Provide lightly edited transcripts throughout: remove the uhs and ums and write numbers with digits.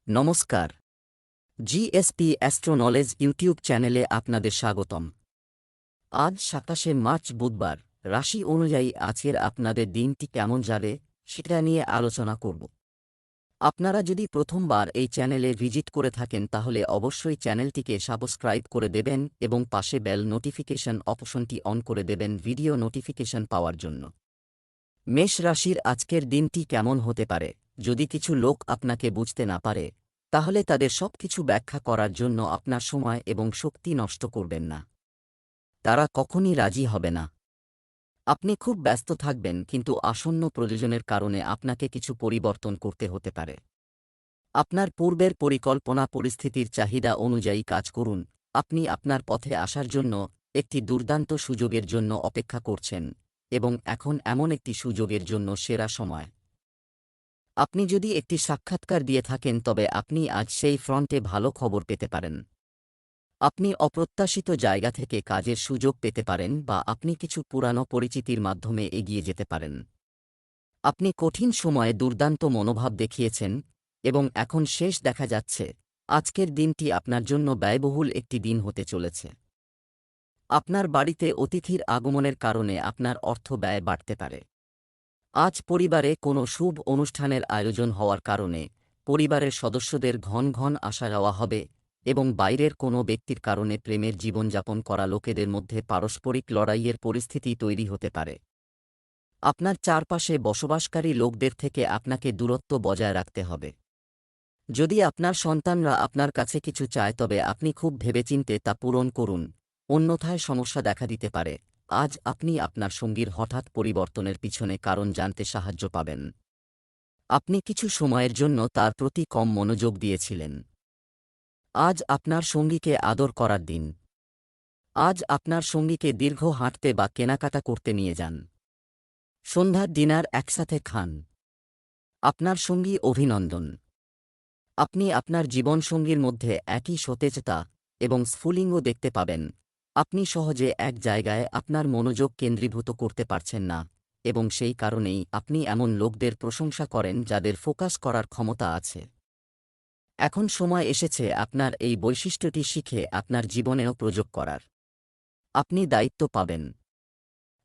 নমস্কার। GSP astro knowledge YouTube চ্যানেলে আপনাদের স্বাগতম। আজ ২৭শে মার্চ বুধবার, রাশি অনুযায়ী আজকের আপনাদের দিনটি কেমন যাবে সেটা নিয়ে আলোচনা করব। আপনারা যদি প্রথমবার এই চ্যানেলে ভিজিট করে থাকেন তাহলে অবশ্যই চ্যানেলটিকে সাবস্ক্রাইব করে দেবেন এবং পাশে বেল নোটিফিকেশন অপশনটি অন করে দেবেন ভিডিও নোটিফিকেশন পাওয়ার জন্য। মেষ রাশির আজকের দিনটি কেমন হতে পারে? যদি কিছু লোক আপনাকে বুঝতে না পারে, তাহলে তাদের সবকিছু ব্যাখ্যা করার জন্য আপনার সময় এবং শক্তি নষ্ট করবেন না। তারা কখনই রাজি হবে না। আপনি খুব ব্যস্ত থাকবেন, কিন্তু আসন্ন প্রয়োজনের কারণে আপনাকে কিছু পরিবর্তন করতে হতে পারে। আপনার পূর্বের পরিকল্পনা পরিস্থিতির চাহিদা অনুযায়ী কাজ করুন। আপনি আপনার পথে আসার জন্য একটি দুর্দান্ত সুযোগের জন্য অপেক্ষা করছেন, এবং এখন এমন একটি সুযোগের জন্য সেরা সময়। আপনি যদি একটি সাক্ষাৎকার দিয়ে থাকেন তবে আপনি আজ সেই ফ্রন্টে ভালো খবর পেতে পারেন। আপনি অপ্রত্যাশিত জায়গা থেকে কাজের সুযোগ পেতে পারেন বা আপনি কিছু পুরানো পরিচিতির মাধ্যমে এগিয়ে যেতে পারেন। আপনি কঠিন সময়ে দুর্দান্ত মনোভাব দেখিয়েছেন এবং এখন শেষ দেখা যাচ্ছে। আজকের দিনটি আপনার জন্য ব্যয়বহুল একটি দিন হতে চলেছে। আপনার বাড়িতে অতিথির আগমনের কারণে আপনার অর্থ ব্যয় বাড়তে পারে। আজ পরিবারে কোনো শুভ অনুষ্ঠানের আয়োজন হওয়ার কারণে পরিবারের সদস্যদের ঘন ঘন আসা যাওয়া হবে, এবং বাইরের কোনো ব্যক্তির কারণে প্রেমের জীবনযাপন করা লোকেদের মধ্যে পারস্পরিক লড়াইয়ের পরিস্থিতি তৈরি হতে পারে। আপনার চারপাশে বসবাসকারী লোকদের থেকে আপনাকে দূরত্ব বজায় রাখতে হবে। যদি আপনার সন্তানরা আপনার কাছে কিছু চায় তবে আপনি খুব ভেবেচিন্তে তা পূরণ করুন, অন্যথায় সমস্যা দেখা দিতে পারে। আজ আপনি আপনার সঙ্গীর হঠাৎ পরিবর্তনের পিছনে কারণ জানতে সাহায্য পাবেন। আপনি কিছু সময়ের জন্য তার প্রতি কম মনোযোগ দিয়েছিলেন। আজ আপনার সঙ্গীকে আদর করার দিন। আজ আপনার সঙ্গীকে দীর্ঘ হাঁটতে বা কেনাকাটা করতে নিয়ে যান। সন্ধ্যার ডিনার একসাথে খান। আপনার সঙ্গী অভিনন্দন। আপনি আপনার জীবনসঙ্গীর মধ্যে একই সতেজতা এবং স্ফুলিঙ্গ দেখতে পাবেন। আপনি সহজে এক জায়গায় আপনার মনোযোগ কেন্দ্রীভূত করতে পারছেন না, এবং সেই কারণেই আপনি এমন লোকদের প্রশংসা করেন যাদের ফোকাস করার ক্ষমতা আছে। এখন সময় এসেছে আপনার এই বৈশিষ্ট্যটি শিখে আপনার জীবনেও প্রয়োগ করার। আপনি দায়িত্ব পাবেন।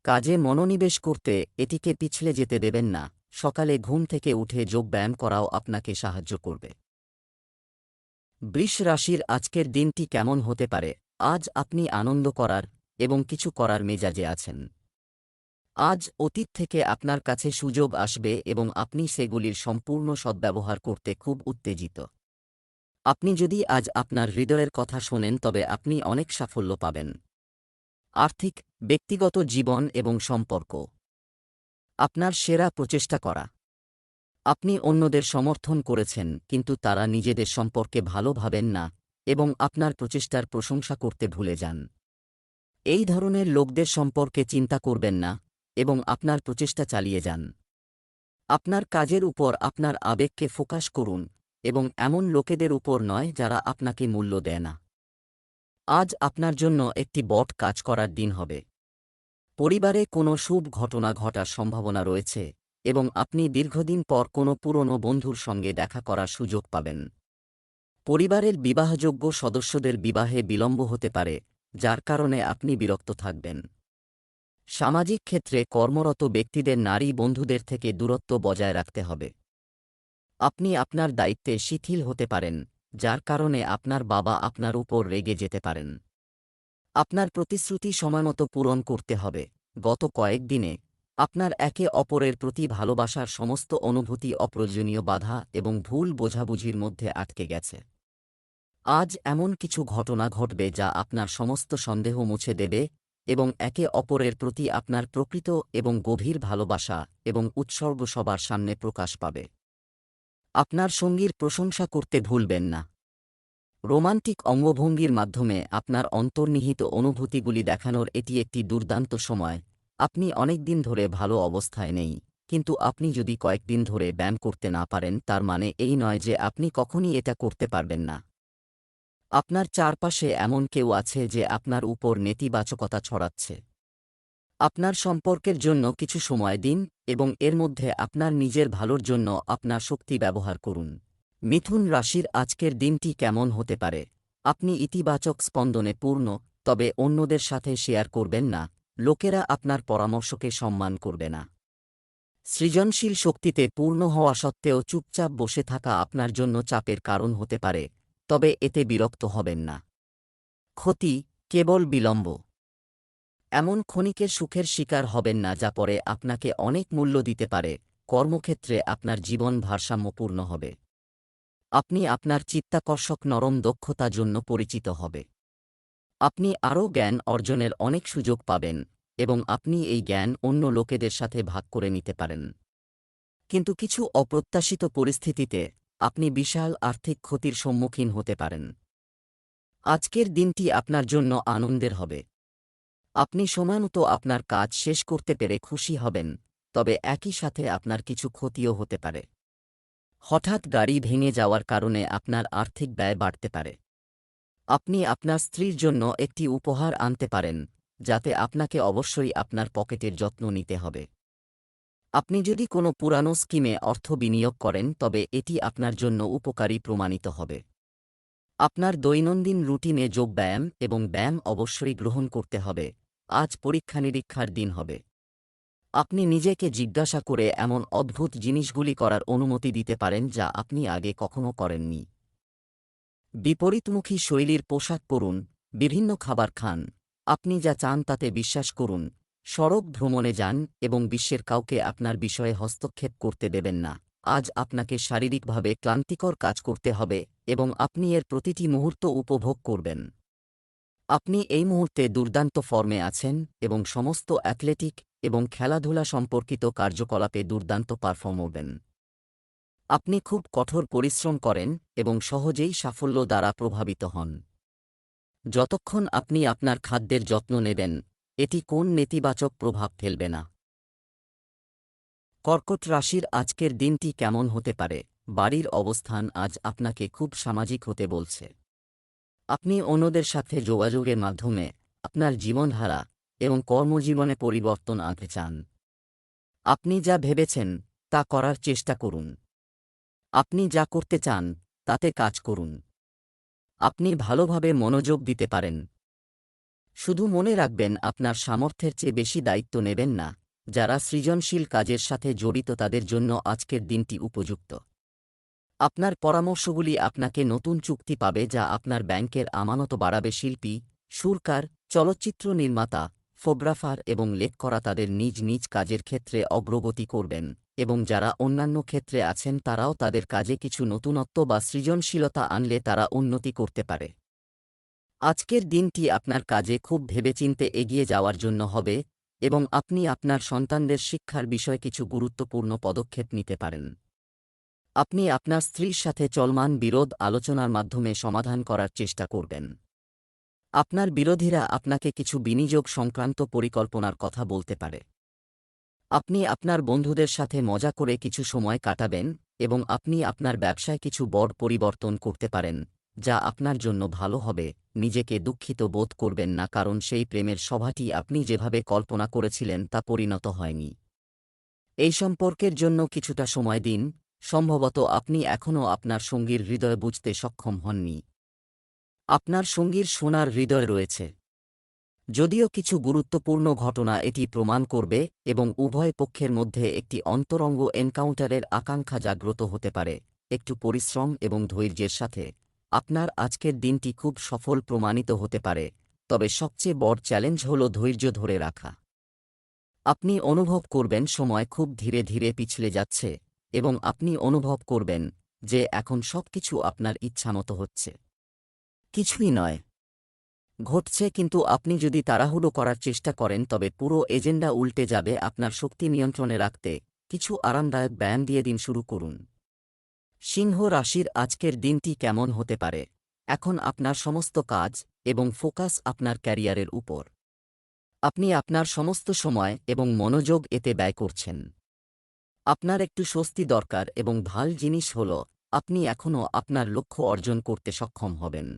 কাজে মনোনিবেশ করতে এটিকে পিছলে যেতে দেবেন না। সকালে ঘুম থেকে উঠে যোগব্যায়াম করাও আপনাকে সাহায্য করবে। বৃষ রাশির আজকের দিনটি কেমন হতে পারে? আজ আপনি আনন্দ করার এবং কিছু করার মেজাজে আছেন। আজ অতীত থেকে আপনার কাছে সুযোগ আসবে এবং আপনি সেগুলির সম্পূর্ণ সদ্ব্যবহার করতে খুব উত্তেজিত। আপনি যদি আজ আপনার হৃদয়ের কথা শোনেন তবে আপনি অনেক সাফল্য পাবেন। আর্থিক, ব্যক্তিগত জীবন এবং সম্পর্ক। আপনার সেরা প্রচেষ্টা করা। আপনি অন্যদের সমর্থন করেছেন, কিন্তু তারা নিজেদের সম্পর্কে ভালো ভাবেন না এবং আপনার প্রচেষ্টার প্রশংসা করতে ভুলে যান। এই ধরনের লোকদের সম্পর্কে চিন্তা করবেন না এবং আপনার প্রচেষ্টা চালিয়ে যান। আপনার কাজের উপর আপনার আবেগকে ফোকাস করুন এবং এমন লোকেদের উপর নয় যারা আপনাকে মূল্য দেয় না। আজ আপনার জন্য একটি বট কাজ করার দিন হবে। পরিবারে কোনো শুভ ঘটনা ঘটার সম্ভাবনা রয়েছে এবং আপনি দীর্ঘদিন পর কোনো পুরনো বন্ধুর সঙ্গে দেখা করার সুযোগ পাবেন। পরিবারের বিবাহযোগ্য সদস্যদের বিবাহে বিলম্ব হতে পারে, যার কারণে আপনি বিরক্ত থাকবেন। সামাজিক ক্ষেত্রে কর্মরত ব্যক্তিদের নারী বন্ধুদের থেকে দূরত্ব বজায় রাখতে হবে। আপনি আপনার দায়িত্বে শিথিল হতে পারেন, যার কারণে আপনার বাবা আপনার উপর রেগে যেতে পারেন। আপনার প্রতিশ্রুতি সময়মতো পূরণ করতে হবে। গত কয়েকদিনে আপনার একে অপরের প্রতি ভালোবাসার সমস্ত অনুভূতি অপ্রয়োজনীয় বাধা এবং ভুল বোঝাবুঝির মধ্যে আটকে গেছে। আজ এমন কিছু ঘটনা ঘটবে যা আপনার সমস্ত সন্দেহ মুছে দেবে এবং একে অপরের প্রতি আপনার প্রকৃত এবং গভীর ভালোবাসা এবং উৎসর্গ সবার সামনে প্রকাশ পাবে। আপনার সঙ্গীর প্রশংসা করতে ভুলবেন না। রোমান্টিক অঙ্গভঙ্গির মাধ্যমে আপনার অন্তর্নিহিত অনুভূতিগুলি দেখানোর এটি একটি দুর্দান্ত সময়। আপনি অনেক দিন ধরে ভালো অবস্থায় নেই, কিন্তু আপনি যদি কয়েকদিন ধরে ব্যায়াম করতে না পারেন তার মানে এই নয় যে আপনি কখনই এটা করতে পারবেন না। আপনার চারপাশে এমন কেউ আছে যে আপনার উপর নেতিবাচকতা ছড়াচ্ছে। আপনার সম্পর্কের জন্য কিছু সময় দিন এবং এর মধ্যে আপনার নিজের ভালোর জন্য আপনার শক্তি ব্যবহার করুন। মিথুন রাশির আজকের দিনটি কেমন হতে পারে? আপনি ইতিবাচক স্পন্দনে পূর্ণ, তবে অন্যদের সাথে শেয়ার করবেন না। লোকেরা আপনার পরামর্শকে সম্মান করবে না। সৃজনশীল শক্তিতে পূর্ণ হওয়া সত্ত্বেও চুপচাপ বসে থাকা আপনার জন্য চাপের কারণ হতে পারে, তবে এতে বিরক্ত হবেন না। ক্ষতি, কেবল বিলম্ব। এমন ক্ষণিকের সুখের শিকার হবেন না যা পরে আপনাকে অনেক মূল্য দিতে পারে। কর্মক্ষেত্রে আপনার জীবন ভারসাম্যপূর্ণ হবে। আপনি আপনার চিত্তাকর্ষক নরম দক্ষতার জন্য পরিচিত হবে। আপনি আরও জ্ঞান অর্জনের অনেক সুযোগ পাবেন, এবং আপনি এই জ্ঞান অন্য লোকেদের সাথে ভাগ করে নিতে পারেন। কিন্তু কিছু অপ্রত্যাশিত পরিস্থিতিতে আপনি বিশাল আর্থিক ক্ষতির সম্মুখীন হতে পারেন। আজকের দিনটি আপনার জন্য আনন্দের হবে। আপনি সময়মতো আপনার কাজ শেষ করতে পেরে খুশি হবেন, তবে একই সাথে আপনার কিছু ক্ষতিও হতে পারে। হঠাৎ গাড়ি ভেঙে যাওয়ার কারণে আপনার আর্থিক ব্যয় বাড়তে পারে। আপনি আপনার স্ত্রীর জন্য একটি উপহার আনতে পারেন, যাতে আপনাকে অবশ্যই আপনার পকেটের যত্ন নিতে হবে। আপনি যদি কোনো পুরানো স্কিমে অর্থ বিনিয়োগ করেন তবে এটি আপনার জন্য উপকারী প্রমাণিত হবে। আপনার দৈনন্দিন রুটিনে যোগব্যায়াম এবং ব্যায়াম অবশ্যই গ্রহণ করতে হবে। আজ পরীক্ষা নিরীক্ষার দিন হবে। আপনি নিজেকে জিজ্ঞাসা করে এমন অদ্ভুত জিনিসগুলি করার অনুমতি দিতে পারেন যা আপনি আগে কখনো করেননি। বিপরীতমুখী শৈলীর পোশাক পরুন, বিভিন্ন খাবার খান, আপনি যা চান তাতে বিশ্বাস করুন, সড়ক ভ্রমণে যান এবং বিশ্বের কাউকে আপনার বিষয়ে হস্তক্ষেপ করতে দেবেন না। আজ আপনাকে শারীরিকভাবে ক্লান্তিকর কাজ করতে হবে এবং আপনি এর প্রতিটি মুহূর্ত উপভোগ করবেন। আপনি এই মুহূর্তে দুর্দান্ত ফর্মে আছেন এবং সমস্ত অ্যাথলেটিক এবং খেলাধুলা সম্পর্কিত কার্যকলাপে দুর্দান্ত পারফর্ম করবেন। আপনি খুব কঠোর পরিশ্রম করেন এবং সহজেই সাফল্য দ্বারা প্রভাবিত হন। যতক্ষণ আপনি আপনার খাদ্যের যত্ন নেবেন, এটি কোন নেতিবাচক প্রভাব ফেলবে না। কর্কট রাশির আজকের দিনটি কেমন হতে পারে? বাড়ির অবস্থান আজ আপনাকে খুব সামাজিক হতে বলছে। আপনি অন্যদের সাথে যোগাযোগের মাধ্যমে আপনার জীবনধারা এবং কর্মজীবনে পরিবর্তন আনতে চান। আপনি যা ভেবেছেন তা করার চেষ্টা করুন। আপনি যা করতে চান তাতে কাজ করুন। আপনি ভালোভাবে মনোযোগ দিতে পারেন। শুধু মনে রাখবেন, আপনার সামর্থ্যের চেয়ে বেশি দায়িত্ব নেবেন না। যারা সৃজনশীল কাজের সাথে জড়িত তাদের জন্য আজকের দিনটি উপযুক্ত। আপনার পরামর্শগুলি আপনাকে নতুন চুক্তি পাবে যা আপনার ব্যাংকের আমানত বাড়াবে। শিল্পী, সুরকার, চলচ্চিত্র নির্মাতা, ফোটোগ্রাফার এবং লেখকরা তাদের নিজ নিজ কাজের ক্ষেত্রে অগ্রগতি করবেন, এবং যারা অন্যান্য ক্ষেত্রে আছেন তারাও তাদের কাজে কিছু নতুনত্ব বা সৃজনশীলতা আনলে তারা উন্নতি করতে পারে। আজকের দিনটি আপনার কাজে খুব ভেবেচিন্তে এগিয়ে যাওয়ার জন্য হবে, এবং আপনি আপনার সন্তানদের শিক্ষার বিষয়ে কিছু গুরুত্বপূর্ণ পদক্ষেপ নিতে পারেন। আপনি আপনার স্ত্রীর সাথে চলমান বিরোধ আলোচনার মাধ্যমে সমাধান করার চেষ্টা করবেন। আপনার বিরোধীরা আপনাকে কিছু বিনিয়োগ সংক্রান্ত পরিকল্পনার কথা বলতে পারে। আপনি আপনার বন্ধুদের সাথে মজা করে কিছু সময় কাটাবেন, এবং আপনি আপনার ব্যবসায় কিছু বড় পরিবর্তন করতে পারেন, যা আপনার জন্য ভালো হবে। নিজেকে দুঃখিত বোধ করবেন না, কারণ সেই প্রেমের সভাটি আপনি যেভাবে কল্পনা করেছিলেন তা পরিণত হয়নি। এই সম্পর্কের জন্য কিছুটা সময় দিন, সম্ভবত আপনি এখনও আপনার সঙ্গীর হৃদয় বুঝতে সক্ষম হননি। আপনার সঙ্গীর সোনার হৃদয় রয়েছে। যদিও কিছু গুরুত্বপূর্ণ ঘটনা এটি প্রমাণ করবে, এবং উভয় পক্ষের মধ্যে একটি অন্তরঙ্গ এনকাউন্টারের আকাঙ্ক্ষা জাগ্রত হতে পারে। একটু পরিশ্রম এবং ধৈর্যের সাথে আপনার আজকের দিনটি খুব সফল প্রমাণিত হতে পারে, তবে সবচেয়ে বড় চ্যালেঞ্জ হল ধৈর্য ধরে রাখা। আপনি অনুভব করবেন সময় খুব ধীরে ধীরে পিছলে যাচ্ছে, এবং আপনি অনুভব করবেন যে এখন সবকিছু আপনার ইচ্ছামতো হচ্ছে। কিছুই নয় ঘটছে, কিন্তু আপনি যদি তাড়াহুড়ো করার চেষ্টা করেন তবে পুরো এজেন্ডা উল্টে যাবে। আপনার শক্তি নিয়ন্ত্রণে রাখতে কিছু আরামদায়ক ব্যায়াম দিয়ে দিন শুরু করুন। সিংহ রাশির আজকের দিনটি কেমন হতে পারে? এখন আপনার সমস্ত কাজ এবং ফোকাস আপনার ক্যারিয়ারের উপর। আপনি আপনার সমস্ত সময় এবং মনোযোগ এতে ব্যয় করছেন। আপনার একটু স্বস্তি দরকার, এবং ভাল জিনিস হল আপনি এখনও আপনার লক্ষ্য অর্জন করতে সক্ষম হবেন।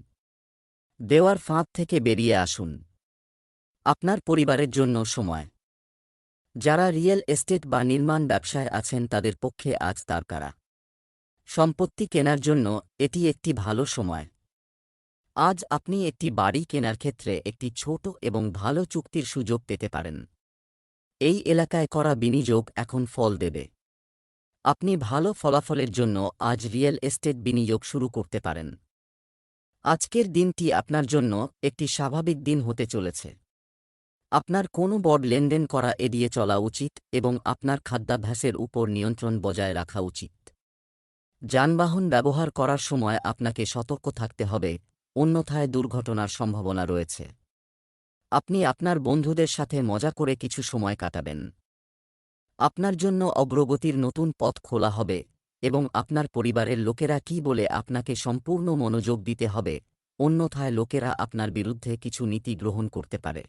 দেওয়ার ফাঁদ থেকে বেরিয়ে আসুন। আপনার পরিবারের জন্য সময়। যারা রিয়েল এস্টেট বা নির্মাণ ব্যবসায় আছেন তাদের পক্ষে আজ তারকারা। সম্পত্তি কেনার জন্য এটি একটি ভালো সময়। আজ আপনি একটি বাড়ি কেনার ক্ষেত্রে একটি ছোট এবং ভালো চুক্তির সুযোগ পেতে পারেন। এই এলাকায় করা বিনিয়োগ এখন ফল দেবে। আপনি ভালো ফলাফলের জন্য আজ রিয়েল এস্টেট বিনিয়োগ শুরু করতে পারেন। আজকের দিনটি আপনার জন্য একটি স্বাভাবিক দিন হতে চলেছে। আপনার কোনো বড় লেনদেন করা এড়িয়ে চলা উচিত এবং আপনার খাদ্যাভ্যাসের উপর নিয়ন্ত্রণ বজায় রাখা উচিত। যানবাহন ব্যবহার করার সময় আপনাকে সতর্ক থাকতে হবে, অন্যথায় দুর্ঘটনার সম্ভাবনা রয়েছে। আপনি আপনার বন্ধুদের সাথে মজা করে কিছু সময় কাটাবেন। আপনার জন্য অগ্রগতির নতুন পথ খোলা হবে এবং আপনার পরিবারের লোকেরা কী বলে আপনাকে সম্পূর্ণ মনোযোগ দিতে হবে, অন্যথায় লোকেরা আপনার বিরুদ্ধে কিছু নীতি গ্রহণ করতে পারে।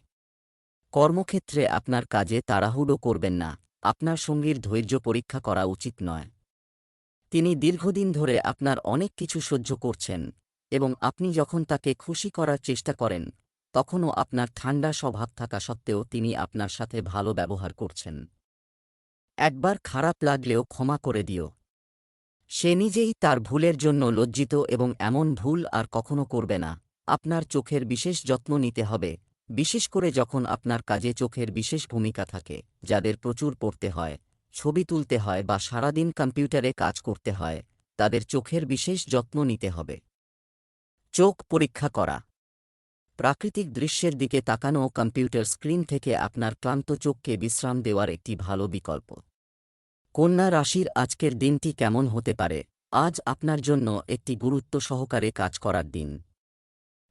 কর্মক্ষেত্রে আপনার কাজে তাড়াহুড়ো করবেন না, আপনার সঙ্গীর ধৈর্য পরীক্ষা করা উচিত নয়। তিনি দীর্ঘদিন ধরে আপনার অনেক কিছু সহ্য করছেন এবং আপনি যখন তাকে খুশি করার চেষ্টা করেন তখনও আপনার ঠান্ডা স্বভাব থাকা সত্ত্বেও তিনি আপনার সাথে ভালো ব্যবহার করছেন। একবার খারাপ লাগলেও ক্ষমা করে দিও। সে নিজেই তার ভুলের জন্য লজ্জিত এবং এমন ভুল আর কখনো করবে না। আপনার চোখের বিশেষ যত্ন নিতে হবে, বিশেষ করে যখন আপনার কাজে চোখের বিশেষ ভূমিকা থাকে। যাদের প্রচুর পড়তে হয়, ছবি তুলতে হয় বা সারাদিন কম্পিউটারে কাজ করতে হয়, তাদের চোখের বিশেষ যত্ন নিতে হবে। চোখ পরীক্ষা করা। প্রাকৃতিক দৃশ্যের দিকে তাকানো কম্পিউটার স্ক্রিন থেকে আপনার ক্লান্ত চোখকে বিশ্রাম দেওয়ার একটি ভালো বিকল্প। কন্যা রাশির আজকের দিনটি কেমন হতে পারে? আজ আপনার জন্য একটি গুরুত্ব সহকারে কাজ করার দিন।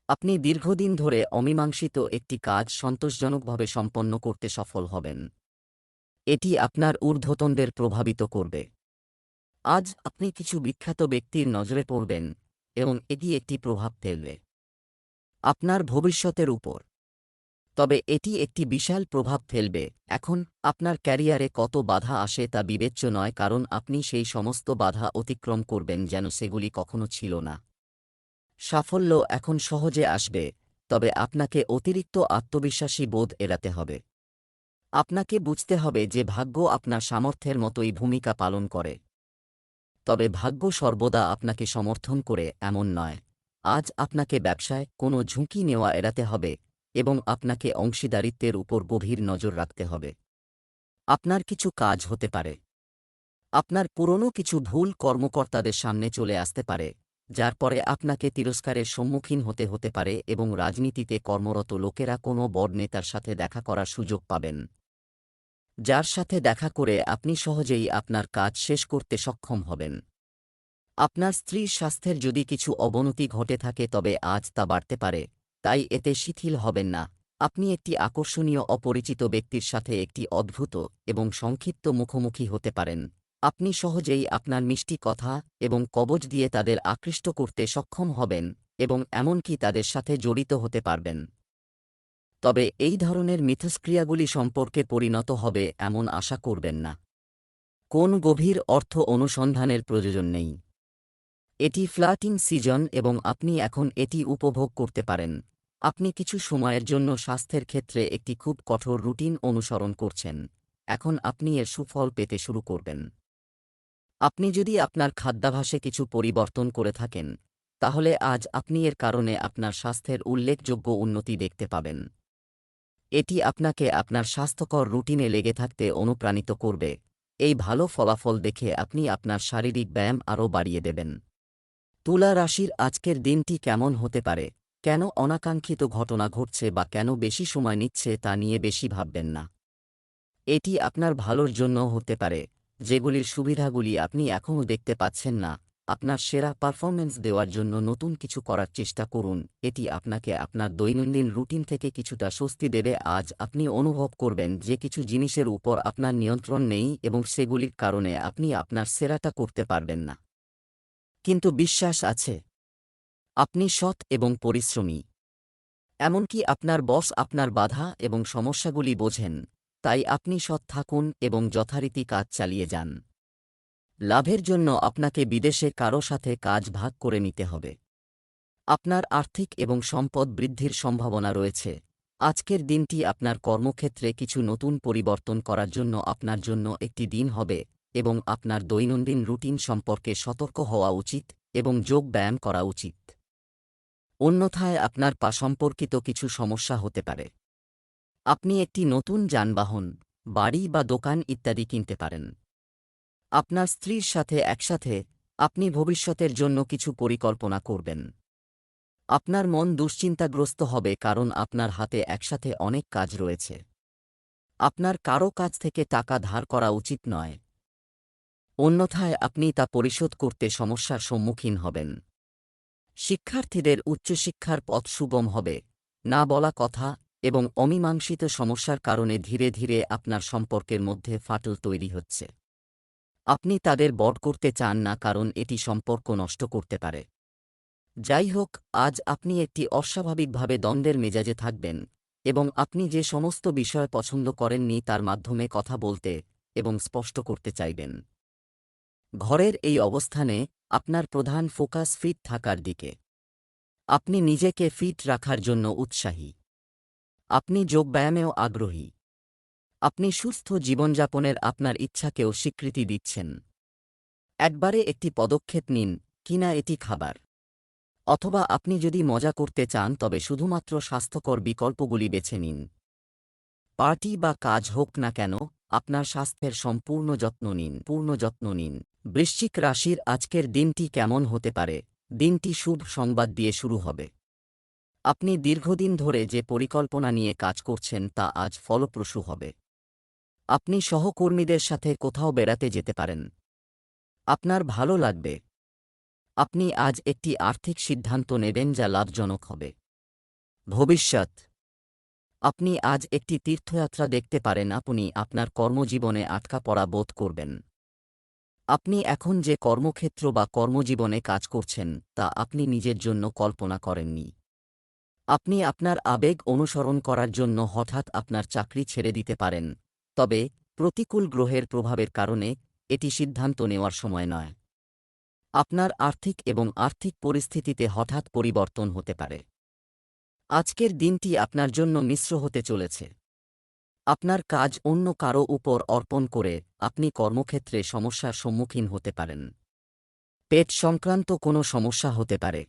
আপনি দীর্ঘদিন ধরে অমীমাংসিত একটি কাজ সন্তোষজনকভাবে সম্পন্ন করতে সফল হবেন। এটি আপনার ঊর্ধ্বতনদের প্রভাবিত করবে। আজ আপনি কিছু বিখ্যাত ব্যক্তির নজরে পড়বেন এবং এটি একটি প্রভাব ফেলবে আপনার ভবিষ্যতের উপর। তবে এটি একটি বিশাল প্রভাব ফেলবে। এখন আপনার ক্যারিয়ারে কত বাধা আসে তা বিবেচ্য নয়, কারণ আপনি সেই সমস্ত বাধা অতিক্রম করবেন যেন সেগুলি কখনো ছিল না। সাফল্য এখন সহজে আসবে, তবে আপনাকে অতিরিক্ত আত্মবিশ্বাসী বোধ এড়াতে হবে। আপনাকে বুঝতে হবে যে ভাগ্য আপনার সামর্থ্যের মতোই ভূমিকা পালন করে, তবে ভাগ্য সর্বদা আপনাকে সমর্থন করে এমন নয়। আজ আপনাকে ব্যবসায় কোনো ঝুঁকি নেওয়া এড়াতে হবে এবং আপনাকে অংশীদারিত্বের উপর গভীর নজর রাখতে হবে। আপনার কিছু কাজ হতে পারে। আপনার পুরনো কিছু ভুল কর্মকর্তাদের সামনে চলে আসতে পারে, যার পরে আপনাকে তিরস্কারের সম্মুখীন হতে পারে এবং রাজনীতিতে কর্মরত লোকেরা কোনো বড় নেতার সাথে দেখা করার সুযোগ পাবেন, যার সাথে দেখা করে আপনি সহজেই আপনার কাজ শেষ করতে সক্ষম হবেন। আপনার স্ত্রীর স্বাস্থ্যের যদি কিছু অবনতি ঘটে থাকে তবে আজ তা বাড়তে পারে, তাই এতে শিথিল হবেন না। আপনি একটি আকর্ষণীয় অপরিচিত ব্যক্তির সাথে একটি অদ্ভুত এবং সংক্ষিপ্ত মুখোমুখি হতে পারেন। আপনি সহজেই আপনার মিষ্টি কথা এবং কবজ দিয়ে তাদের আকৃষ্ট করতে সক্ষম হবেন এবং এমনকি তাদের সাথে জড়িত হতে পারবেন। তবে এই ধরনের মিথস্ক্রিয়াগুলি সম্পর্কে পরিণত হবে এমন আশা করবেন না। কোন গভীর অর্থ অনুসন্ধানের প্রয়োজন নেই। এটি ফ্লার্টিং সিজন এবং আপনি এখন এটি উপভোগ করতে পারেন। আপনি কিছু সময়ের জন্য স্বাস্থ্যের ক্ষেত্রে একটি খুব কঠোর রুটিন অনুসরণ করছেন, এখন আপনি এর সুফল পেতে শুরু করবেন। আপনি যদি আপনার খাদ্যাভ্যাসে কিছু পরিবর্তন করে থাকেন, তাহলে আজ আপনি এর কারণে আপনার স্বাস্থ্যের উল্লেখযোগ্য উন্নতি দেখতে পাবেন। এটি আপনাকে আপনার স্বাস্থ্যকর রুটিনে লেগে থাকতে অনুপ্রাণিত করবে। এই ভালো ফলাফল দেখে আপনি আপনার শারীরিক ব্যায়াম আরও বাড়িয়ে দেবেন। তুলা রাশির আজকের দিনটি কেমন হতে পারে? কেন অনাকাঙ্ক্ষিত ঘটনা ঘটছে বা কেন বেশি সময় নিচ্ছে তা নিয়ে বেশি ভাববেন না। এটি আপনার ভালোর জন্য হতে পারে, যেগুলির সুবিধাগুলি আপনি এখনও দেখতে পাচ্ছেন না। আপনার সেরা পারফরম্যান্স দেওয়ার জন্য নতুন কিছু করার চেষ্টা করুন, এটি আপনাকে আপনার দৈনন্দিন রুটিন থেকে কিছুটা স্বস্তি দেবে। আজ আপনি অনুভব করবেন যে কিছু জিনিসের উপর আপনার নিয়ন্ত্রণ নেই এবং সেগুলির কারণে আপনি আপনার সেরাটা করতে পারবেন না, কিন্তু বিশ্বাস আছে। আপনি সৎ এবং পরিশ্রমী। এমনকি আপনার বস আপনার বাধা এবং সমস্যাগুলি বোঝেন, তাই আপনি সৎ থাকুন এবং যথারীতি কাজ চালিয়ে যান। লাভের জন্য আপনাকে বিদেশে কারও সাথে কাজ ভাগ করে নিতে হবে। আপনার আর্থিক এবং সম্পদ বৃদ্ধির সম্ভাবনা রয়েছে। আজকের দিনটি আপনার কর্মক্ষেত্রে কিছু নতুন পরিবর্তন করার জন্য আপনার জন্য একটি দিন হবে, এবং আপনার দৈনন্দিন রুটিন সম্পর্কে সতর্ক হওয়া উচিত এবং যোগ ব্যায়াম করা উচিত। অন্যথায় আপনার পা সম্পর্কিত কিছু সমস্যা হতে পারে। আপনি একটি নতুন যানবাহন, বাড়ি বা দোকান ইত্যাদি কিনতে পারেন। আপনার স্ত্রীর সাথে একসাথে আপনি ভবিষ্যতের জন্য কিছু পরিকল্পনা করবেন। আপনার মন দুশ্চিন্তাগ্রস্ত হবে কারণ আপনার হাতে একসাথে অনেক কাজ রয়েছে। আপনার কারও কাছ থেকে টাকা ধার করা উচিত নয়, অন্যথায় আপনি তা পরিশোধ করতে সমস্যার সম্মুখীন হবেন। শিক্ষার্থীদের উচ্চশিক্ষার পথ সুগম হবে। না বলা কথা এবং অমীমাংসিত সমস্যার কারণে ধীরে ধীরে আপনার সম্পর্কের মধ্যে ফাটল তৈরি হচ্ছে। আপনি তাদের বড় করতে চান না কারণ এটি সম্পর্ক নষ্ট করতে পারে। যাই হোক, আজ আপনি একটি অস্বাভাবিকভাবে দ্বন্দ্বের মেজাজে থাকবেন এবং আপনি যে সমস্ত বিষয় পছন্দ করেননি তার মাধ্যমে কথা বলতে এবং স্পষ্ট করতে চাইবেন। ঘরের এই অবস্থানে আপনার প্রধান ফোকাস ফিট থাকার দিকে। আপনি নিজেকে ফিট রাখার জন্য উৎসাহী। আপনি যোগব্যায়ামেও আগ্রহী। আপনি সুস্থ জীবনযাপনের আপনার ইচ্ছাকেও স্বীকৃতি দিচ্ছেন। একবারে একটি পদক্ষেপ নিন, কিনা এটি খাবার। অথবা আপনি যদি মজা করতে চান তবে শুধুমাত্র স্বাস্থ্যকর বিকল্পগুলি বেছে নিন। পার্টি বা কাজ হোক না কেন, আপনার স্বাস্থ্যের পূর্ণ যত্ন নিন। বৃশ্চিক রাশির আজকের দিনটি কেমন হতে পারে? দিনটি শুভ সংবাদ দিয়ে শুরু হবে। আপনি দীর্ঘদিন ধরে যে পরিকল্পনা নিয়ে কাজ করছেন তা আজ ফলপ্রসূ হবে। আপনি সহকর্মীদের সাথে কোথাও বেড়াতে যেতে পারেন। আপনার ভালো লাগবে। আপনি আজ একটি আর্থিক সিদ্ধান্ত নেবেন যা লাভজনক হবে। ভবিষ্যৎ। আপনি আজ একটি তীর্থযাত্রা দেখতে পারেন। আপনি আপনার কর্মজীবনে আটকা পড়া বোধ করবেন। আপনি এখন যে কর্মক্ষেত্র বা কর্মজীবনে কাজ করছেন তা আপনি নিজের জন্য কল্পনা করেননি। আপনি আপনার আবেগ অনুসরণ করার জন্য হঠাৎ আপনার চাকরি ছেড়ে দিতে পারেন, তবে প্রতিকূল গ্রহের প্রভাবের কারণে এটি সিদ্ধান্ত নেওয়ার সময় নয়। আপনার আর্থিক পরিস্থিতিতে হঠাৎ পরিবর্তন হতে পারে। আজকের দিনটি আপনার জন্য মিশ্র হতে চলেছে। আপনার কাজ অন্য কারও উপর অর্পণ করে আপনি কর্মক্ষেত্রে সমস্যার সম্মুখীন হতে পারেন। পেট সংক্রান্ত কোনো সমস্যা হতে পারে।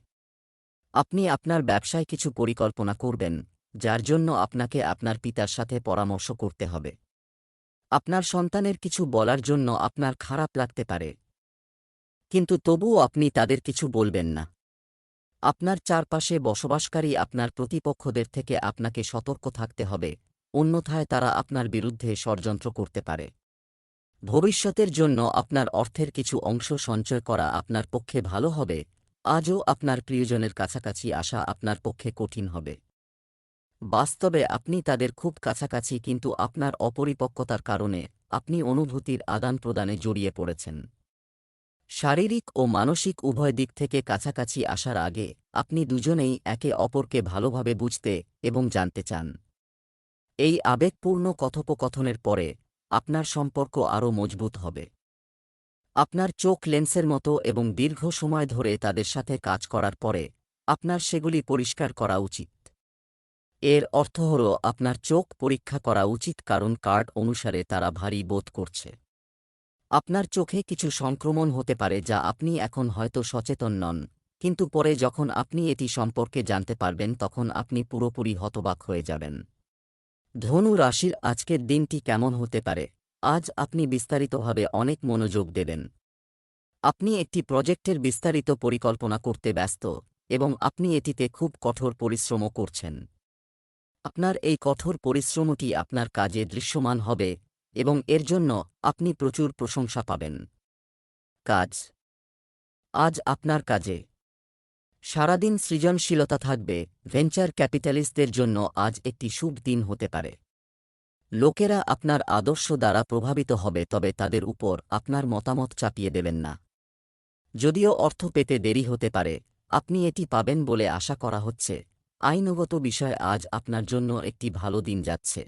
আপনি আপনার ব্যবসায় কিছু পরিকল্পনা করবেন, যার জন্য আপনাকে আপনার পিতার সাথে পরামর্শ করতে হবে। আপনার সন্তানের কিছু বলার জন্য আপনার খারাপ লাগতে পারে, কিন্তু তবুও আপনি তাদের কিছু বলবেন না। আপনার চারপাশে বসবাসকারী আপনার প্রতিপক্ষদের থেকে আপনাকে সতর্ক থাকতে হবে, অন্যথায় তারা আপনার বিরুদ্ধে ষড়যন্ত্র করতে পারে। ভবিষ্যতের জন্য আপনার অর্থের কিছু অংশ সঞ্চয় করা আপনার পক্ষে ভালো হবে। আজও আপনার প্রিয়জনের কাছাকাছি আসা আপনার পক্ষে কঠিন হবে। বাস্তবে আপনি তাদের খুব কাছাকাছি, কিন্তু আপনার অপরিপক্কতার কারণে আপনি অনুভূতির আদান প্রদানে জড়িয়ে পড়েছেন। শারীরিক ও মানসিক উভয় দিক থেকে কাছাকাছি আসার আগে আপনি দুজনেই একে অপরকে ভালোভাবে বুঝতে এবং জানতে চান। এই আবেগপূর্ণ কথোপকথনের পরে আপনার সম্পর্ক আরও মজবুত হবে। আপনার চোখ লেন্সের মতো এবং দীর্ঘ সময় ধরে তাদের সাথে কাজ করার পরে আপনার সেগুলি পরিষ্কার করা উচিত। এর অর্থ হল আপনার চোখ পরীক্ষা করা উচিত, কারণ কার্ড অনুসারে তারা ভারী বোধ করছে। আপনার চোখে কিছু সংক্রমণ হতে পারে যা আপনি এখন হয়তো সচেতন নন, কিন্তু পরে যখন আপনি এটি সম্পর্কে জানতে পারবেন তখন আপনি পুরোপুরি হতবাক হয়ে যাবেন। ধনু রাশির আজকের দিনটি কেমন হতে পারে? আজ আপনি বিস্তারিতভাবে অনেক মনোযোগ দেবেন। আপনি একটি প্রজেক্টের বিস্তারিত পরিকল্পনা করতে ব্যস্ত এবং আপনি এটিতে খুব কঠোর পরিশ্রমও করছেন। আপনার এই কঠোর পরিশ্রমটি আপনার কাজে দৃশ্যমান হবে এবং এর জন্য আপনি প্রচুর প্রশংসা পাবেন। কাজ। আজ আপনার কাজে সারাদিন সৃজনশীলতা থাকবে। ভেঞ্চার ক্যাপিটালিস্টদের জন্য আজ একটি শুভ দিন হতে পারে। লোকেরা আপনার আদর্শ দ্বারা প্রভাবিত হবে, তবে তাদের উপর আপনার মতামত চাপিয়ে দেবেন না। যদিও অর্থ পেতে দেরি হতে পারে, আপনি এটি পাবেন বলে আশা করা হচ্ছে। আইনগত বিষয় আজ আপনার জন্য একটি ভালো দিন যাচ্ছে,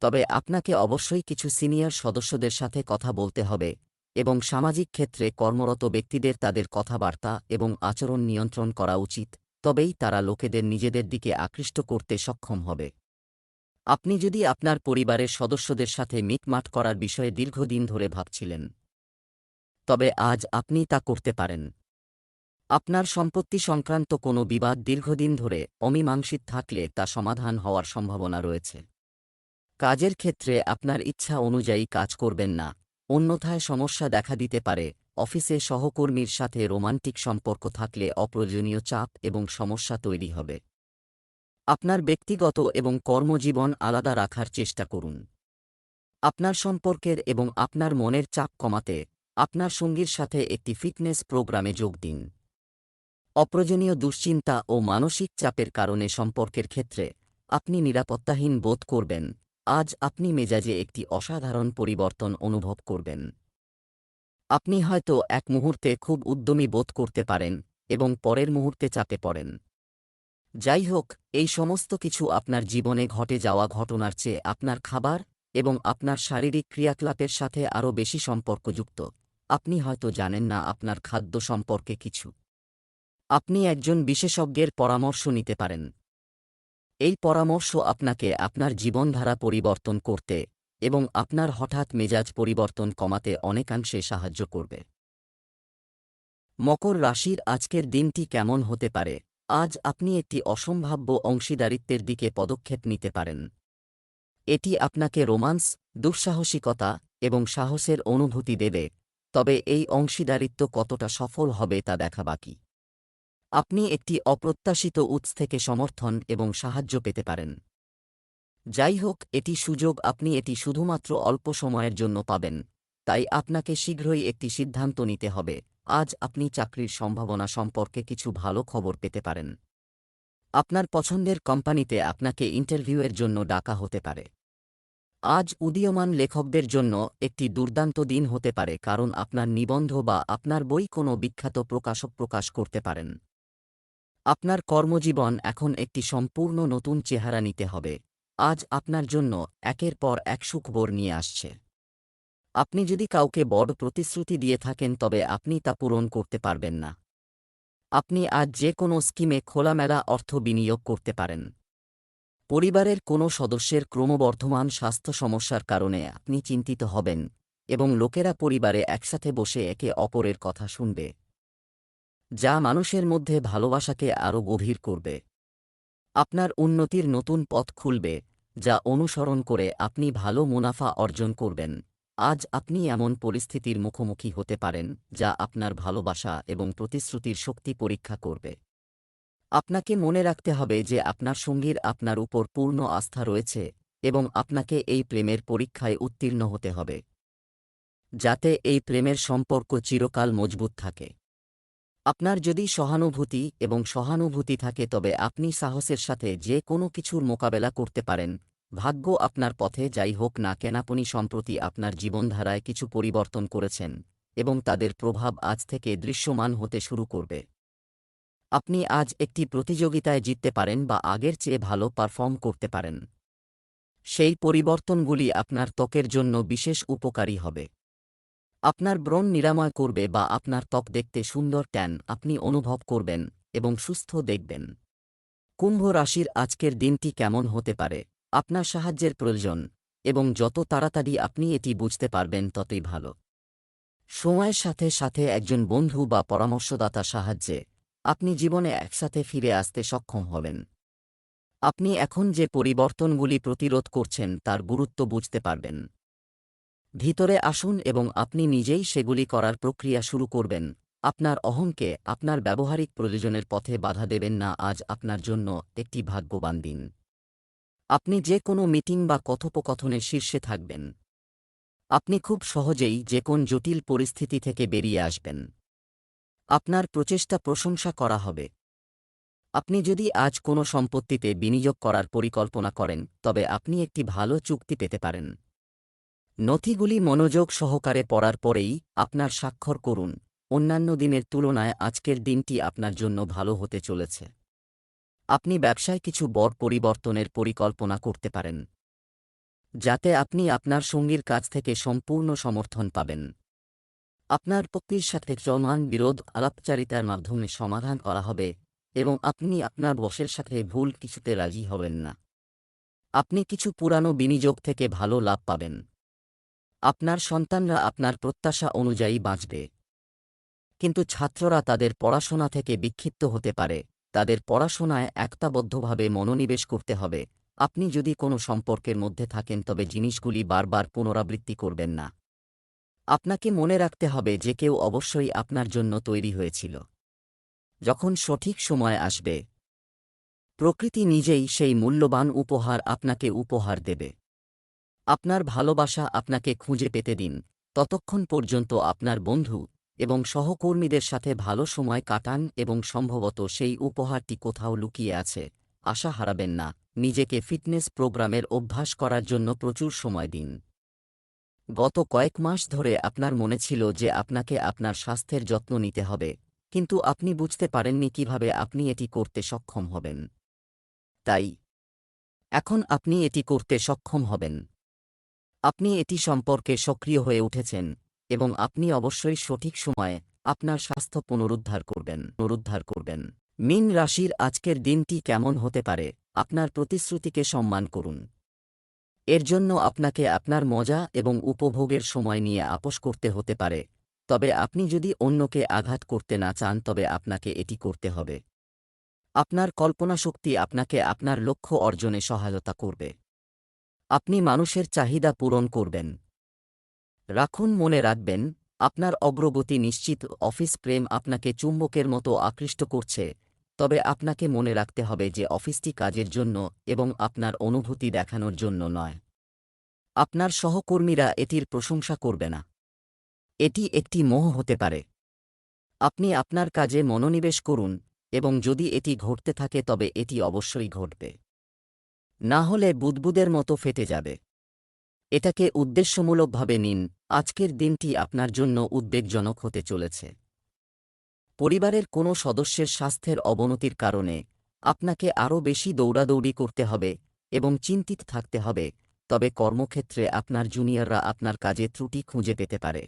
তবে আপনাকে অবশ্যই কিছু সিনিয়র সদস্যদের সাথে কথা বলতে হবে এবং সামাজিক ক্ষেত্রে কর্মরত ব্যক্তিদের তাদের কথাবার্তা এবং আচরণ নিয়ন্ত্রণ করা উচিত, তবেই তারা লোকেদের নিজেদের দিকে আকৃষ্ট করতে সক্ষম হবে। আপনি যদি আপনার পরিবারের সদস্যদের সাথে মিটমাট করার বিষয়ে দীর্ঘদিন ধরে ভাবছিলেন, তবে আজ আপনি তা করতে পারেন। আপনার সম্পত্তি সংক্রান্ত কোনো বিবাদ দীর্ঘদিন ধরে অমীমাংসিত থাকলে তা সমাধান হওয়ার সম্ভাবনা রয়েছে। কাজের ক্ষেত্রে আপনার ইচ্ছা অনুযায়ী কাজ করবেন না, অন্যথায় সমস্যা দেখা দিতে পারে। অফিসে সহকর্মীর সাথে রোমান্টিক সম্পর্ক থাকলে অপ্রয়োজনীয় চাপ এবং সমস্যা তৈরি হবে। আপনার ব্যক্তিগত এবং কর্মজীবন আলাদা রাখার চেষ্টা করুন। আপনার সম্পর্কের এবং আপনার মনের চাপ কমাতে আপনার সঙ্গীর সাথে একটি ফিটনেস প্রোগ্রামে যোগ দিন। অপ্রয়োজনীয় দুশ্চিন্তা ও মানসিক চাপের কারণে সম্পর্কের ক্ষেত্রে আপনি নিরাপত্তাহীন বোধ করবেন। আজ আপনি মেজাজে একটি অসাধারণ পরিবর্তন অনুভব করবেন। আপনি হয়তো এক মুহূর্তে খুব উদ্যমী বোধ করতে পারেন এবং পরের মুহূর্তে চাপে পড়েন। যাই হোক, এই সমস্ত কিছু আপনার জীবনে ঘটে যাওয়া ঘটনার চেয়ে আপনার খাবার এবং আপনার শারীরিক ক্রিয়াকলাপের সাথে আরও বেশি সম্পর্কযুক্ত। আপনি হয়তো জানেন না আপনার খাদ্য সম্পর্কে কিছু। আপনি একজন বিশেষজ্ঞের পরামর্শ নিতে পারেন। এই পরামর্শ আপনাকে আপনার জীবনধারা পরিবর্তন করতে এবং আপনার হঠাৎ মেজাজ পরিবর্তন কমাতে অনেকাংশে সাহায্য করবে। মকর রাশির আজকের দিনটি কেমন হতে পারে? আজ আপনি একটি অসম্ভাব্য অংশীদারিত্বের দিকে পদক্ষেপ নিতে পারেন। এটি আপনাকে রোমান্স, দুঃসাহসিকতা এবং সাহসের অনুভূতি দেবে, তবে এই অংশীদারিত্ব কতটা সফল হবে তা দেখা বাকি। আপনি একটি অপ্রত্যাশিত উৎস থেকে সমর্থন এবং সাহায্য পেতে পারেন। যাই হোক, এটি সুযোগ, আপনি এটি শুধুমাত্র অল্প সময়ের জন্য পাবেন, তাই আপনাকে শীঘ্রই একটি সিদ্ধান্ত নিতে হবে। আজ আপনি চাকরির সম্ভাবনা সম্পর্কে কিছু ভালো খবর পেতে পারেন। আপনার পছন্দের কোম্পানিতে আপনাকে ইন্টারভিউয়ের জন্য ডাকা হতে পারে। আজ উদীয়মান লেখকদের জন্য একটি দুর্দান্ত দিন হতে পারে, কারণ আপনার নিবন্ধ বা আপনার বই কোনো বিখ্যাত প্রকাশক প্রকাশ করতে পারেন। আপনার কর্মজীবন এখন একটি সম্পূর্ণ নতুন চেহারা নিতে হবে। আজ আপনার জন্য একের পর এক সুখবর নিয়ে আসছে। আপনি যদি কাউকে বড় প্রতিশ্রুতি দিয়ে থাকেন, তবে আপনি তা পূরণ করতে পারবেন না। আপনি আজ যে কোনো স্কিমে খোলামেলা অর্থ বিনিয়োগ করতে পারেন। পরিবারের কোনো সদস্যের ক্রমবর্ধমান স্বাস্থ্য সমস্যার কারণে আপনি চিন্তিত হবেন এবং লোকেরা পরিবারে একসাথে বসে একে অপরের কথা শুনবে, যা মানুষের মধ্যে ভালোবাসাকে আরও গভীর করবে। আপনার উন্নতির নতুন পথ খুলবে, যা অনুসরণ করে আপনি ভালো মুনাফা অর্জন করবেন। আজ আপনি এমন পরিস্থিতির মুখোমুখি হতে পারেন যা আপনার ভালোবাসা এবং প্রতিশ্রুতির শক্তি পরীক্ষা করবে। আপনাকে মনে রাখতে হবে যে আপনার সঙ্গীর আপনার উপর পূর্ণ আস্থা রয়েছে এবং আপনাকে এই প্রেমের পরীক্ষায় উত্তীর্ণ হতে হবে, যাতে এই প্রেমের সম্পর্ক চিরকাল মজবুত থাকে। আপনার যদি সহানুভূতি থাকে, তবে আপনি সাহসের সাথে যে কোনো কিছুর মোকাবেলা করতে পারেন। ভাগ্য আপনার পথে যাই হোক না কেন, আপনি সম্প্রতি আপনার জীবনধারায় কিছু পরিবর্তন করেছেন এবং তাদের প্রভাব আজ থেকে দৃশ্যমান হতে শুরু করবে। আপনি আজ একটি প্রতিযোগিতায় জিততে পারেন বা আগের চেয়ে ভালো পারফর্ম করতে পারেন। সেই পরিবর্তনগুলি আপনার ত্বকের জন্য বিশেষ উপকারী হবে। আপনার ব্রণ নিরাময় করবে বা আপনার ত্বক দেখতে সুন্দর ট্যান আপনি অনুভব করবেন এবং সুস্থ দেখবেন। কুম্ভ রাশির আজকের দিনটি কেমন হতে পারে? আপনার সাহায্যের প্রয়োজন এবং যত তাড়াতাড়ি আপনি এটি বুঝতে পারবেন ততই ভালো। সময়ের সাথে সাথে একজন বন্ধু বা পরামর্শদাতার সাহায্যে আপনি জীবনে একসাথে ফিরে আসতে সক্ষম হবেন। আপনি এখন যে পরিবর্তনগুলি প্রতিরোধ করছেন তার গুরুত্ব বুঝতে পারবেন। ভিতরে আসুন এবং আপনি নিজেই সেগুলি করার প্রক্রিয়া শুরু করবেন। আপনার অহংকে আপনার ব্যবহারিক প্রয়োজনের পথে বাধা দেবেন না। আজ আপনার জন্য একটি ভাগ্যবান দিন। আপনি যে কোনো মিটিং বা কথোপকথনের শীর্ষে থাকবেন। আপনি খুব সহজেই যে কোন জটিল পরিস্থিতি থেকে বেরিয়ে আসবেন। আপনার প্রচেষ্টা প্রশংসা করা হবে। আপনি যদি আজ কোনো সম্পত্তিতে বিনিয়োগ করার পরিকল্পনা করেন, তবে আপনি একটি ভালো চুক্তি পেতে পারেন। নথিগুলি মনোযোগ সহকারে পড়ার পরেই আপনার স্বাক্ষর করুন। অন্যান্য দিনের তুলনায় আজকের দিনটি আপনার জন্য ভালো হতে চলেছে। আপনি ব্যবসায় কিছু বড় পরিবর্তনের পরিকল্পনা করতে পারেন, যাতে আপনি আপনার সঙ্গীর কাছ থেকে সম্পূর্ণ সমর্থন পাবেন। আপনার পক্ষের সাথে চলমান বিরোধ আলাপচারিতার মাধ্যমে সমাধান করা হবে এবং আপনি আপনার বসের সাথে ভুল কিছুতে রাজি হবেন না। আপনি কিছু পুরানো বিনিয়োগ থেকে ভালো লাভ পাবেন। আপনার সন্তানরা আপনার প্রত্যাশা অনুযায়ী বাঁচবে। কিন্তু ছাত্ররা তাদের পড়াশোনা থেকে বিক্ষিপ্ত হতে পারে। তাদের পড়াশোনায় একতাবদ্ধভাবে মনোনিবেশ করতে হবে। আপনি যদি কোনো সম্পর্কের মধ্যে থাকেন তবে জিনিসগুলি বারবার পুনরাবৃত্তি করবেন না। আপনাকে মনে রাখতে হবে যে কেউ অবশ্যই আপনার জন্য তৈরি হয়েছিল। যখন সঠিক সময় আসবে, প্রকৃতি নিজেই সেই মূল্যবান উপহার আপনাকে উপহার দেবে। আপনার ভালোবাসা আপনাকে খুঁজে পেতে দিন। ততক্ষণ পর্যন্ত আপনার বন্ধু এবং সহকর্মীদের সাথে ভালো সময় কাটান এবং সম্ভবত সেই উপহারটি কোথাও লুকিয়ে আছে। আশা হারাবেন না। নিজেকে ফিটনেস প্রোগ্রামের অভ্যাস করার জন্য প্রচুর সময় দিন। গত কয়েক মাস ধরে আপনার মনে ছিল যে আপনাকে আপনার স্বাস্থ্যের যত্ন নিতে হবে, কিন্তু আপনি বুঝতে পারেননি কিভাবে আপনি এটি করতে সক্ষম হবেন। তাই এখন আপনি এটি করতে সক্ষম হবেন। আপনি এটি সম্পর্কে সক্রিয় হয়ে উঠেছেন এবং আপনি অবশ্যই সঠিক সময়ে আপনার স্বাস্থ্য পুনরুদ্ধার করবেন। মীন রাশির আজকের দিনটি কেমন হতে পারে? আপনার প্রতিশ্রুতিকে সম্মান করুন। এর জন্য আপনাকে আপনার মজা এবং উপভোগের সময় নিয়ে আপোস করতে হতে পারে, তবে আপনি যদি অন্যকে আঘাত করতে না চান তবে আপনাকে এটি করতে হবে। আপনার কল্পনাশক্তি আপনাকে আপনার লক্ষ্য অর্জনে সহায়তা করবে। আপনি মানুষের চাহিদা পূরণ করবেন। মনে রাখবেন, আপনার অগ্রগতি নিশ্চিত। অফিস প্রেম আপনাকে চুম্বকের মতো আকৃষ্ট করছে, তবে আপনাকে মনে রাখতে হবে যে অফিসটি কাজের জন্য এবং আপনার অনুভূতি দেখানোর জন্য নয়। আপনার সহকর্মীরা এটির প্রশংসা করবে না। এটি একটি মোহ হতে পারে। আপনি আপনার কাজে মনোনিবেশ করুন এবং যদি এটি ঘটতে থাকে তবে এটি অবশ্যই ঘটবে। না হলে বুদবুদের মতো ফেটে যাবে। এটাকে উদ্দেশ্যমূলকভাবে নিন। আজকের দিনটি আপনার জন্য উদ্বেগজনক হতে চলেছে। পরিবারের কোনো সদস্যের স্বাস্থ্যের অবনতির কারণে আপনাকে আরও বেশি দৌড়াদৌড়ি করতে হবে এবং চিন্তিত থাকতে হবে, তবে কর্মক্ষেত্রে আপনার জুনিয়ররা আপনার কাজে ত্রুটি খুঁজে পেতে পারে,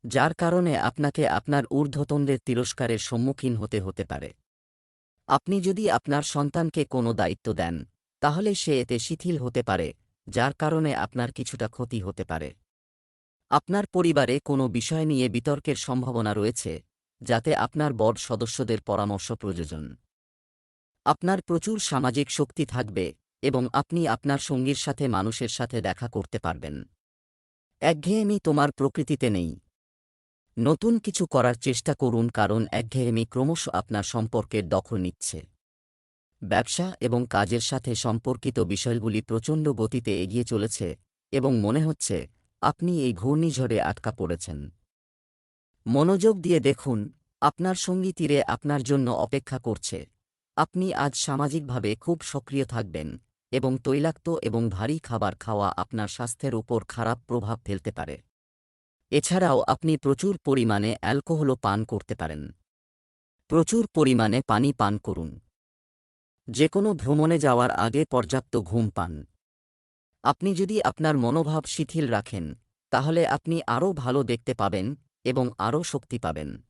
যার কারণে আপনাকে আপনার ঊর্ধ্বতনদের তিরস্কারের সম্মুখীন হতে পারে। আপনি যদি আপনার সন্তানকে কোনো দায়িত্ব দেন, তাহলে সে এতে শিথিল হতে পারে, যার কারণে আপনার কিছুটা ক্ষতি হতে পারে। আপনার পরিবারে কোনো বিষয় নিয়ে বিতর্কের সম্ভাবনা রয়েছে, যাতে আপনার বড় সদস্যদের পরামর্শ প্রয়োজন। আপনার প্রচুর সামাজিক শক্তি থাকবে এবং আপনি আপনার সঙ্গীর সাথে মানুষের সাথে দেখা করতে পারবেন। একঘেয়েমি তোমার প্রকৃতিতে নেই। নতুন কিছু করার চেষ্টা করুন, কারণ একঘেয়েমি ক্রমশ আপনার সম্পর্কের দখল নিচ্ছে। ব্যবসা এবং কাজের সাথে সম্পর্কিত বিষয়গুলি প্রচণ্ড গতিতে এগিয়ে চলেছে এবং মনে হচ্ছে আপনি এই ঘূর্ণিঝড়ে আটকা পড়েছেন। মনোযোগ দিয়ে দেখুন, আপনার সঙ্গী তীরে আপনার জন্য অপেক্ষা করছে। আপনি আজ সামাজিকভাবে খুব সক্রিয় থাকবেন এবং তৈলাক্ত এবং ভারী খাবার খাওয়া আপনার স্বাস্থ্যের উপর খারাপ প্রভাব ফেলতে পারে। এছাড়াও আপনি প্রচুর পরিমাণে অ্যালকোহলও পান করতে পারেন। প্রচুর পরিমাণে পানি পান করুন। যেকোনো ভ্রমণে যাওয়ার আগে পর্যাপ্ত ঘুম পান। আপনি যদি আপনার মনোভাব শিথিল রাখেন, তাহলে আপনি আরও ভালো দেখতে পাবেন এবং আরও শক্তি পাবেন।